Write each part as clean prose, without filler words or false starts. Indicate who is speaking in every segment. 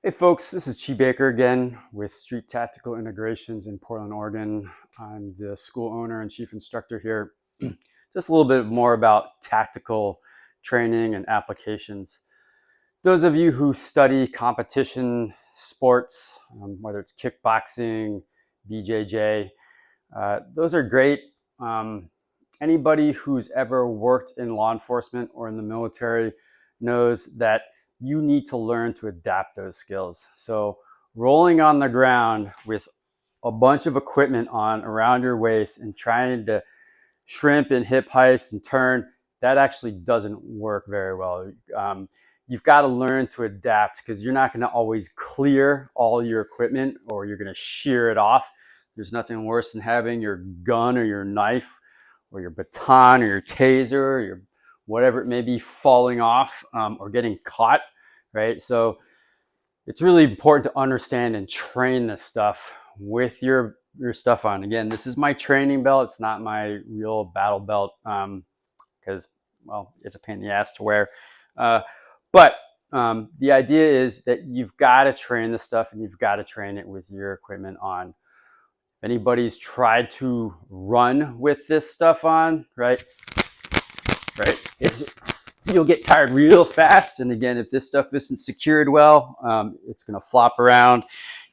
Speaker 1: Hey folks, this is Chi Baker again with Street Tactical Integrations in Portland, Oregon. I'm the school owner and chief instructor here. Just a little bit more about tactical training and applications. Those of you who study competition sports, whether it's kickboxing, BJJ, those are great. Anybody who's ever worked in law enforcement or in the military knows that you need to learn to adapt those skills. So rolling on the ground with a bunch of equipment on around your waist and trying to shrimp and hip heist and turn, that actually doesn't work very well. You've got to learn to adapt because you're not going to always clear all your equipment or you're going to shear it off. There's nothing worse than having your gun or your knife or your baton or your taser or your whatever it may be falling off or getting caught, right? So it's really important to understand and train this stuff with your stuff on. Again, this is my training belt. It's not my real battle belt because, well, it's a pain in the ass to wear. But the idea is that you've got to train this stuff and you've got to train it with your equipment on. If anybody's tried to run with this stuff on, right? You'll get tired real fast. And again, if this stuff isn't secured well, it's going to flop around.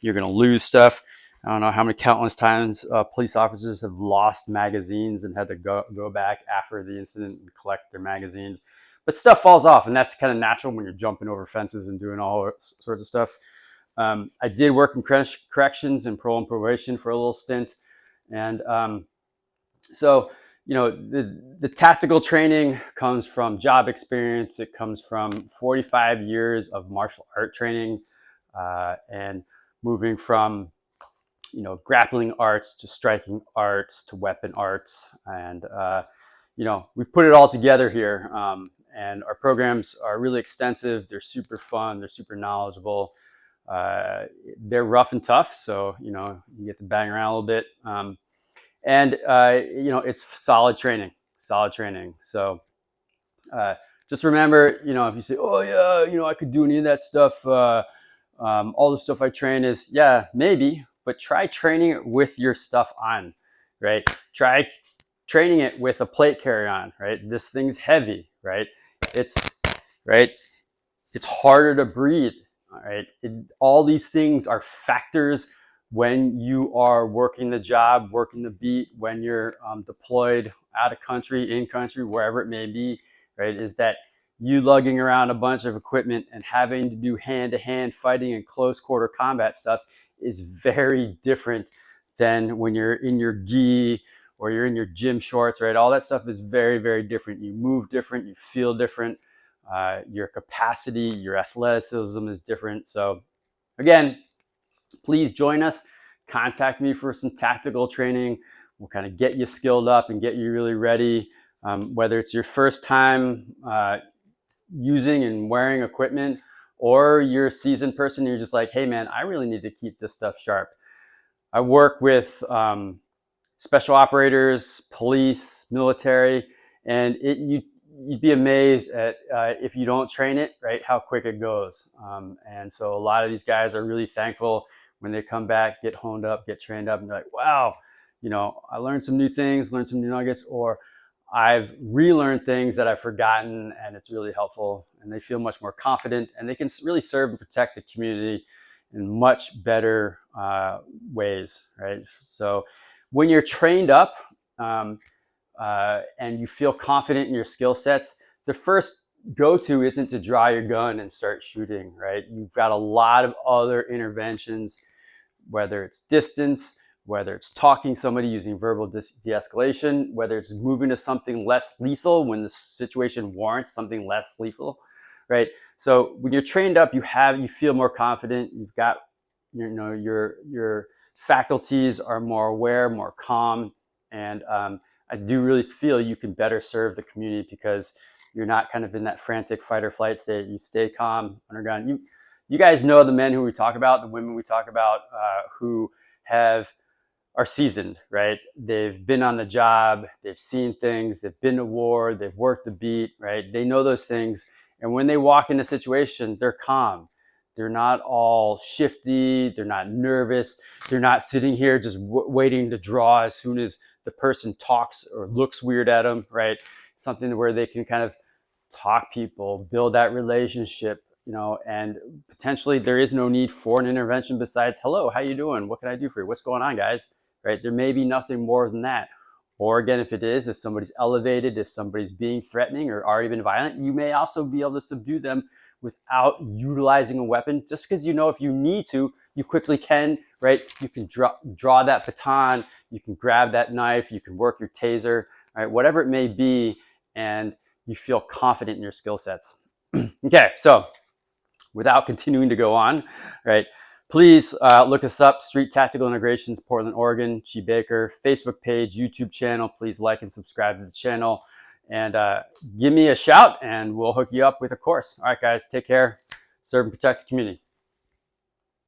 Speaker 1: You're going to lose stuff. I don't know how many countless times police officers have lost magazines and had to go back after the incident and collect their magazines. But stuff falls off, and that's kind of natural when you're jumping over fences and doing all sorts of stuff. I did work in corrections and parole and probation for a little stint. And so, you know, the tactical training comes from job experience. It comes from 45 years of martial art training and moving from, you know, grappling arts to striking arts to weapon arts. And, you know, we've put it all together here. And our programs are really extensive. They're super fun. They're super knowledgeable. They're rough and tough. So, you know, you get to bang around a little bit. And you know, it's solid training. So just remember, you know, if you say, oh yeah, you know, I could do any of that stuff, all the stuff I train is, yeah, maybe, but try training it with your stuff on, right? Try training it with a plate carry on, right? This thing's heavy, right? It's right. It's harder to breathe, all right? All these things are factors when you are working the job, working the beat, when you're deployed out of country, in country, wherever it may be, right? Is that you lugging around a bunch of equipment and having to do hand-to-hand fighting and close quarter combat stuff is very different than when you're in your gi or you're in your gym shorts, right? All that stuff is very, very different. You move different, you feel different. Your capacity, your athleticism is different. So again, please join us. Contact me for some tactical training. We'll kind of get you skilled up and get you really ready. Whether it's your first time using and wearing equipment, or you're a seasoned person and you're just like, hey man, I really need to keep this stuff sharp. I work with special operators, police, military, and you'd be amazed at if you don't train it, right, how quick it goes. And so a lot of these guys are really thankful when they come back, get honed up, get trained up, and they're like, wow, you know, I learned some new things, learned some new nuggets, or I've relearned things that I've forgotten, and it's really helpful. And they feel much more confident, and they can really serve and protect the community in much better ways, right? So when you're trained up and you feel confident in your skill sets, the first go-to isn't to draw your gun and start shooting, right? You've got a lot of other interventions, whether it's distance, whether it's talking to somebody using verbal de-escalation, whether it's moving to something less lethal when the situation warrants something less lethal, right? So when you're trained up, you feel more confident. You've got, you know, your faculties are more aware, more calm, and I do really feel you can better serve the community because you're not kind of in that frantic fight or flight state. You stay calm, underground. You guys know the men who we talk about, the women we talk about, who are seasoned, right? They've been on the job, they've seen things, they've been to war, they've worked the beat, right? They know those things. And when they walk in a situation, they're calm. They're not all shifty. They're not nervous. They're not sitting here just waiting to draw as soon as the person talks or looks weird at them, right? Something where they can kind of talk people, build that relationship, and potentially there is no need for an intervention besides, hello, how you doing? What can I do for you? What's going on, guys? Right? There may be nothing more than that. Or again, if it is, if somebody's elevated, if somebody's being threatening or already been violent, you may also be able to subdue them without utilizing a weapon. Just because if you need to, you quickly can, right? You can draw that baton, you can grab that knife, you can work your taser, right? Whatever it may be, and you feel confident in your skill sets. Okay, so without continuing to go on, right? Please look us up, Street Tactical Integrations, Portland, Oregon, Chi Baker, Facebook page, YouTube channel. Please like and subscribe to the channel, and give me a shout, and we'll hook you up with a course. All right, guys, take care. Serve and protect the community.